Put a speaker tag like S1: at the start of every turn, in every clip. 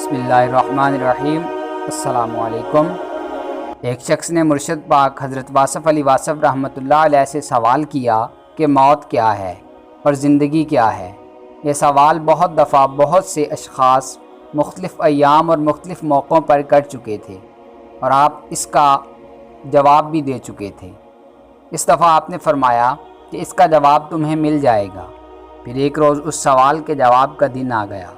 S1: बिस्मिल्लाहिर्रहमानिर्रहीम। अस्सलामु अलैकुम। एक शख्स ने मुर्शद पाक हज़रत वासफ़ अली वासफ़ रहमतुल्लाह अलैह से सवाल किया कि मौत क्या है और ज़िंदगी क्या है। यह सवाल बहुत दफ़ा बहुत से अशख़ास मुख्तलिफ़ अय्याम और मुख्तलिफ़ मौक़ों पर कर चुके थे और आप इसका जवाब भी दे चुके थे। इस दफ़ा आपने फ़रमाया कि इसका जवाब तुम्हें मिल जाएगा। फिर एक रोज़ उस सवाल के जवाब का दिन आ गया।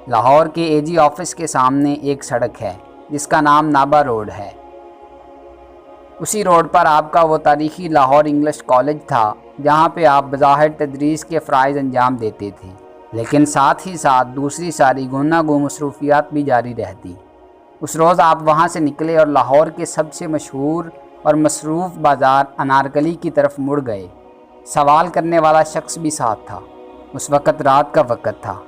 S1: लाहौर के एजी ऑफिस के सामने एक सड़क है जिसका नाम नाबा रोड है। उसी रोड पर आपका वो तारीख़ी लाहौर इंग्लिश कॉलेज था जहाँ पे आप बज़ाहिर तदरीस के फ़राइज़ अंजाम देते थे, लेकिन साथ ही साथ दूसरी सारी गुनागो मसरूफ़ियात भी जारी रहती। उस रोज़ आप वहाँ से निकले और लाहौर के सबसे मशहूर और मसरूफ़ बाज़ार अनारकली की तरफ मुड़ गए। सवाल करने वाला शख्स भी साथ था। उस वक़्त रात का वक़्त था।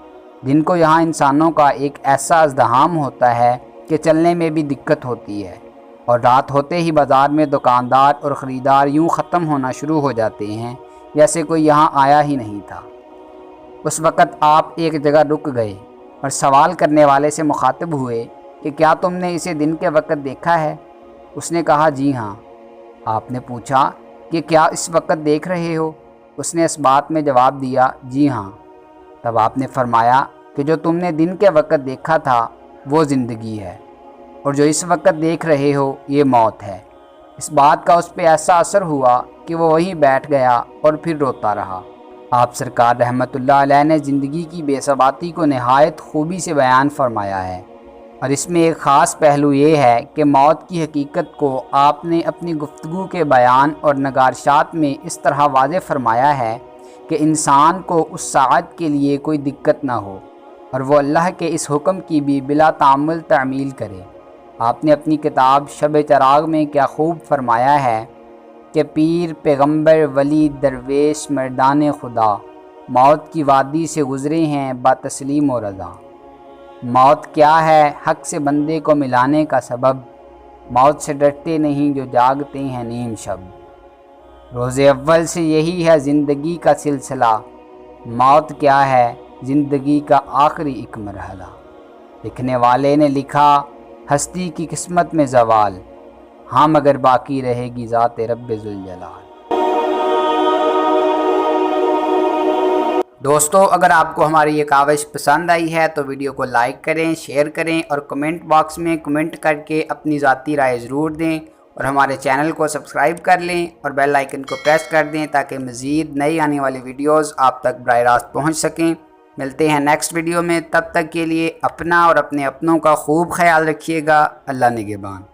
S1: दिन को यहाँ इंसानों का एक ऐसा अज़दहाम होता है कि चलने में भी दिक्कत होती है, और रात होते ही बाज़ार में दुकानदार और ख़रीदार यूँ ख़त्म होना शुरू हो जाते हैं जैसे कोई यहाँ आया ही नहीं था। उस वक़्त आप एक जगह रुक गए और सवाल करने वाले से मुखातिब हुए कि क्या तुमने इसे दिन के वक़्त देखा है? उसने कहा जी हाँ। आपने पूछा कि क्या इस वक़्त देख रहे हो? उसने इस बात में जवाब दिया जी हाँ। तब आपने फरमाया कि जो तुमने दिन के वक़्त देखा था वो ज़िंदगी है, और जो इस वक़्त देख रहे हो ये मौत है। इस बात का उस पर ऐसा असर हुआ कि वो वहीं बैठ गया और फिर रोता रहा। आप सरकार रहमतुल्लाह अलैह ने ज़िंदगी की बेसबाती को नहायत खूबी से बयान फरमाया है, और इसमें एक ख़ास पहलू ये है कि मौत की हकीकत को आपने अपनी गुफ्तगू के बयान और नगारशात में इस तरह वाज़े फरमाया है कि इंसान को उस साअत के लिए कोई दिक्कत ना हो और वो अल्लाह के इस हुक्म की भी बिला तामुल तामील करे। आपने अपनी किताब शब चराग में क्या खूब फरमाया है कि पीर पैगंबर वली दरवेश मर्दान खुदा मौत की वादी से गुज़रे हैं बातस्लीम और रज़ा। मौत क्या है हक़ से बंदे को मिलाने का सबब, मौत से डरते नहीं जो जागते हैं नीम शब। रोज़े अव्वल से यही है ज़िंदगी का सिलसिला, मौत क्या है ज़िंदगी का आखिरी एक मरहला। लिखने वाले ने लिखा हस्ती की किस्मत में ज़वाल, हाँ मगर बाकी रहेगी ज़ात रब्बे ज़ुल जलाल। दोस्तों, अगर आपको हमारी ये काविश पसंद आई है तो वीडियो को लाइक करें, शेयर करें और कमेंट बॉक्स में कमेंट करके अपनी ज़ाती राय ज़रूर दें, और हमारे चैनल को सब्सक्राइब कर लें और बेल आइकन को प्रेस कर दें ताकि मज़ीद नई आने वाली वीडियोस आप तक बराह रास्त पहुँच सकें। मिलते हैं नेक्स्ट वीडियो में, तब तक के लिए अपना और अपने अपनों का खूब ख्याल रखिएगा। अल्लाह निगहबान।